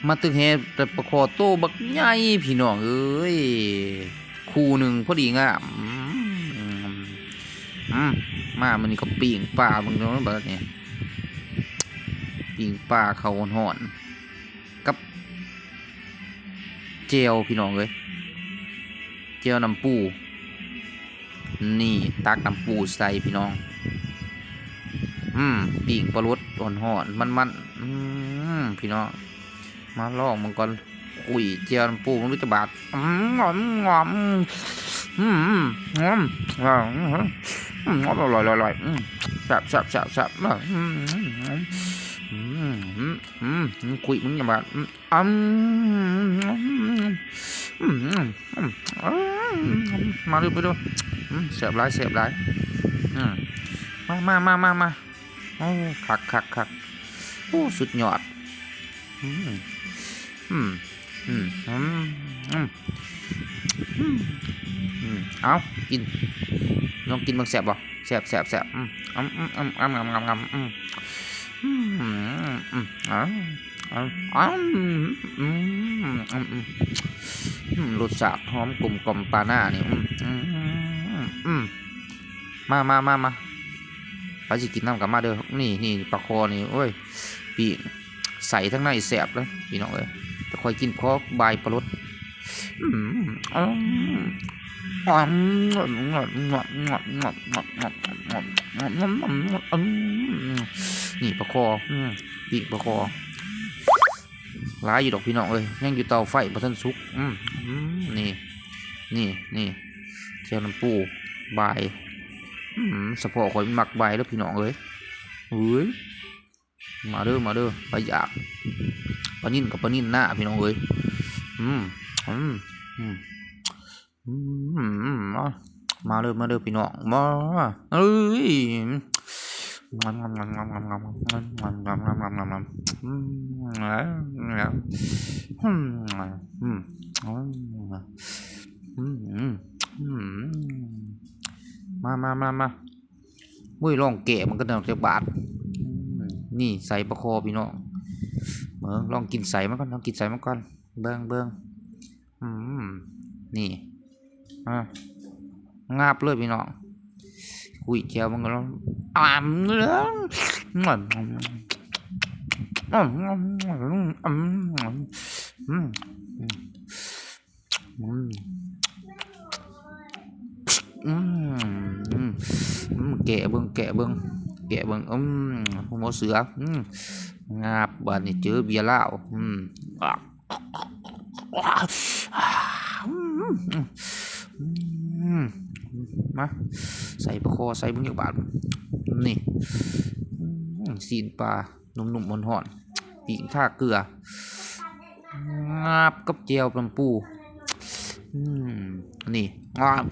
มาตึกเฮแต่ประคอโตบักใหญ่พี่น้องเอ้ยคู่หนึ่งพอดีงามมามันนี่ก็ปิ่งปลาบางเนาะแบบนี้ปิ่งปลาเขาห่อนกับเจลพี่น้องเอ้ยเจลน้ำปูนี่ตักน้ำปูใส่พี่น้องปิ่งปลารสห่อนมันพี่น้องมาลองมันก่อนคุยเจียวน้ำปูมันรู้จะบาดงอมงอมงอมงอมอร่อยแซ่บคุยมึงอย่าบาดมาดูไปดูแซ่บไรมาโอ้คักโอ้สุดยอดเอากินลองกินบางแสบบ่แสบรสชาติหอมกลมกล่อมปลาหน้านี่มาไปสิกินน้ำกับมาเด้อนี่ปลาคอนี่โอ้ยปีใส่ทั้งในแสบเลยพี่น้องเอ้ยจะคอยกินเพราะใบปลาลดนี่ปลาคอปีกปลาคอร้ายอยู่ดอกพี่น้องเอ้ยยังอยู่เตาไฟบนทันสุกนี่เจ้าน้ำปูใบสะโพกคอยหมักใบแล้วพี่น้องเอ้ยมาเด้อไปอยากปลานิ่นกับปลานิ่นหน้าพี่น้องเอ้ยมาเด้อพี่น้องมาเอ้ยงามมาเว้ยลองแกะมันก็น่าจะบาดนี่ใส่ปลาคอพี่น้องลองกินใส่มันก่อนเบิ้งนี่งาบเลยพี่น้องคุยเจียวมันก็ลองเนื้อแกะเบิ้งหัวเสืองาบบานนี่เจอเบียร์เหล้ามาใส่ปลาคอใส่บุญยาบาทนี่ซีนปลานุ่มๆห่อนๆปีกท่าเกลืองาบกับเจียวปลาปูนี่งาบ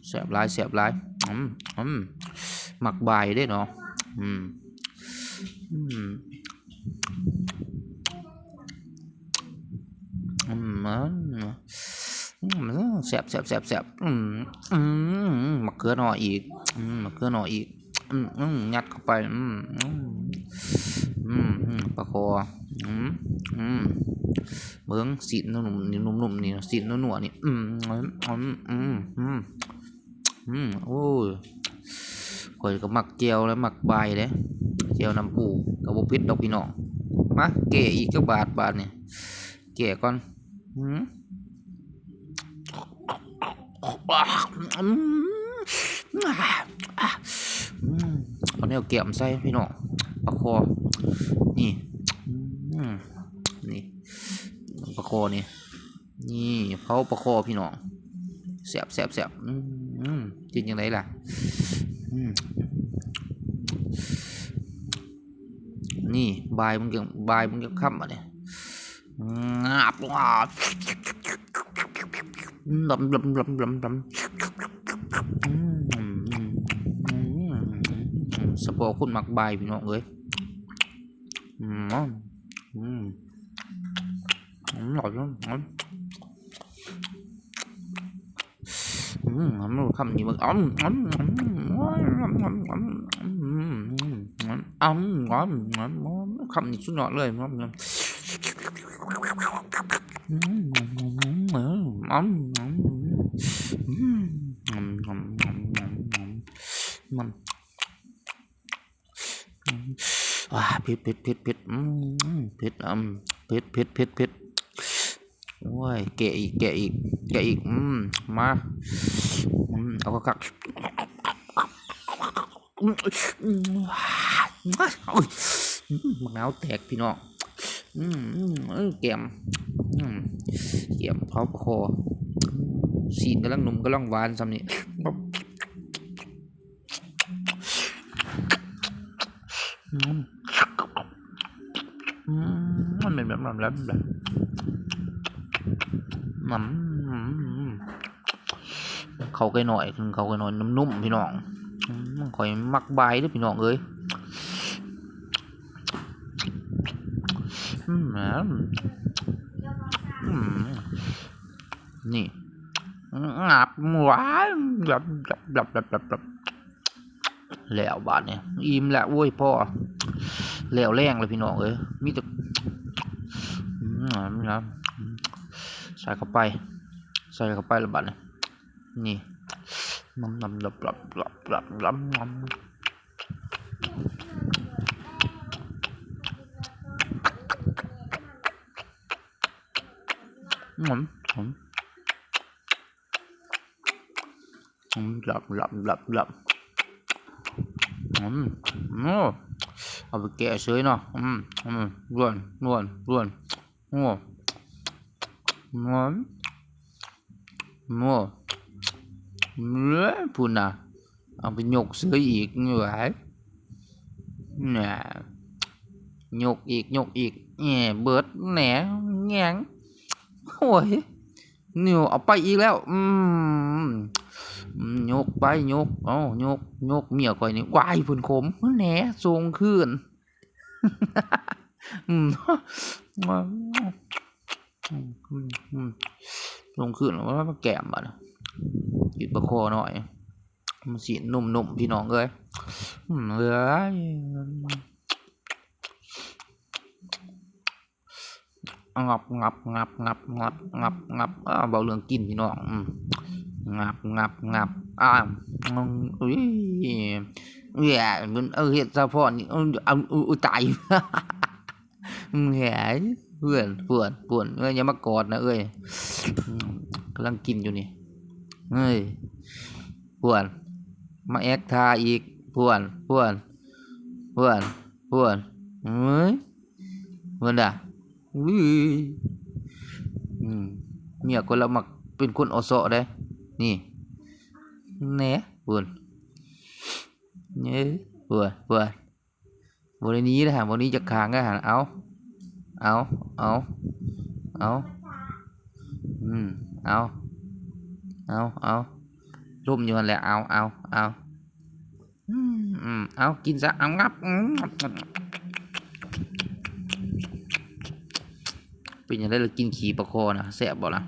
แสบหลายหมักใบได้เนาะแสบมะเขือหน่ออีกยัดเข้าไปปลาคอเบิ้งสีนุ่มนี่สีนัวนี่โอ้ยข่อยก็มักเจียวแล้วมักใบเลยเจียวน้ำปูกับบุพิษดอกพี่น้องมาแกะอีกก็บาทนี่แกะก่อนเอาแนวเกี่ยมใส่พี่น้องปลาคอนี่ปลาคอนี่เผาปลาคอพี่น้องแซ่บกินยังไงล่ะ นี่บายมึงจะค้ำอ่ะเนี่ยงับงับลำลำลำลำลำสปอร์คุณมักบายพี่น้องเอ้ยอร่อยจังมันคำนี้มันคำนี้สุดยอดเลยมันเผ็ดเผ็ดเผ็ดเผ็ดเผ็ดเผ็ดเผ็ดเผ็ดเผ็ดโอ้ยแกะอีกแกะอีกแกะอีกมาเอาก็กักมะนาวแตกพี่น้องแกมแกมเผาปลาคอสีนกำลังนุ่มกำลังหวานซ้ำนี่มันเป็นแบบนั้นแบบเขาไกลหน่อยเขาไกลหน่อยนุ่มๆพี่น้องคอยมักบายด้วยพี่น้องเอ้ยนี่งับหวานแบบแล้วบาดเนี่ยอิ่มแล้วโว้ยพ่อแล้วแรงเลยพี่น้องเอ้ยมีแต่นะใส่เข้าไปแล้วบาดเนี่ยนี่น้ำหลับหลับเอาไปแกะเฉยเนาะร่วนโอ้พูนน่ะเอาไปยกเฉยอีกนี่หว่าเนี่ยยกอีกแหน่เบิดแหน่แงงโอ้ยนิวเอาไปอีกแล้วยกไปยกเมียก่อยนี่วายพุ่นขมแหน่ทรงขึ้นลงขึ้นว่าแก้มอ่ะกินปลาคอหน่อยมันสีนุ่มพี่น้องเลยงับเบาเรื่องกินพี่น้องงับอุ้ยแย่มันเห็ดซาพอนนี่ตายแย่เพื่อนอย่ามากอดนะเอ้ยกำลังกินอยู่นี่เฮ้ยเพื่อนมาแอคทาอีกเพื่อนเฮ้ยเพื่อนด่ะเมียคนละมักเป็นคนอสอได้นี่แหน่เพื่อนวันนี้นะฮะวันนี้จะค้างก็หาเอาร่มอยู่นั่นแหละเอากินซะเอางับเป็นยังไงเรากินขี่ปลาคอนะแซ่บบ่ล่ะ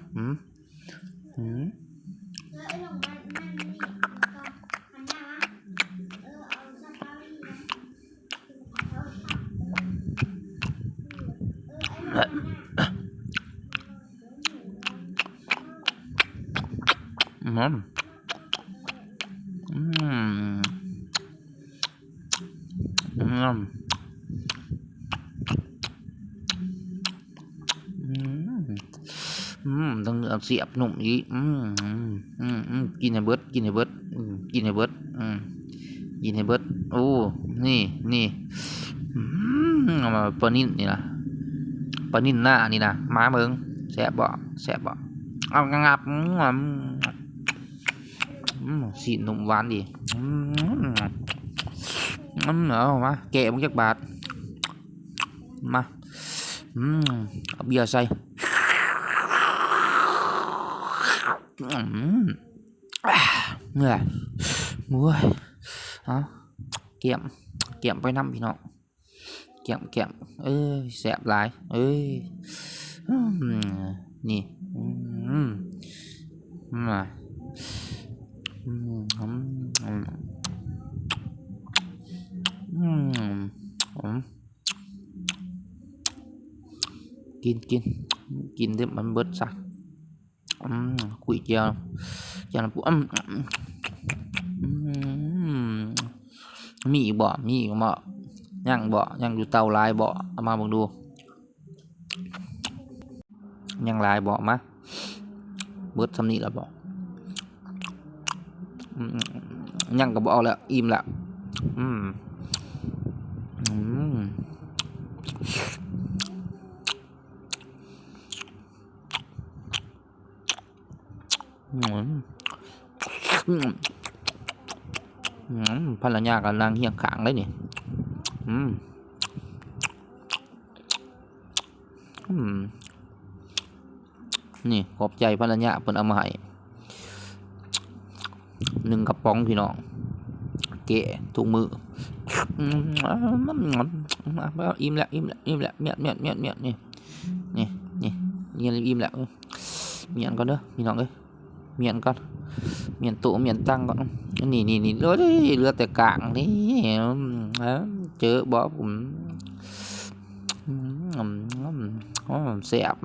ต้องเอาเสียบหนุ่มอีกกินให้เบิดโอ้นี่เอามาปลานิ่นนี่นะปลานิ่นหน้านี่นะม้าเมืองแซ่บบ่เอางับสีหนุ่มหวานดีเอามาแกะมึงจักบาท มาเอาเบียร์ใส่เหนื่อยมือเอาเกี่ยมไปน้ำพี่น้องเกี่ยมแสบหลายนี่กินเดี๋ยวมันเบิดซะคุยเจียวน้ำปูมีอีกบ่ย่างอยู่เตาลายบ่เอามาเบิ่งดูย่างลายบ่มาเบิดสำนีแล้วบ่ย่างก็บ่เอาแล้วอิ่มแล้วภรรยากำลังเฮียงขางเลยนี่นี่ขอบใจภรรยาเพิ่นเอามาให้1 กระป๋องพี่น้องเกะทุกมืออิ่มแล้วเมียนนี่อิ่มแล้วเมียนก่อนเด้อพี่น้องเอ้ยเมียนก่อนเมียนโตเมียนตั้งก่อนนี่เหลือแต่กลางนี่เจอบ่ผมแซ่บ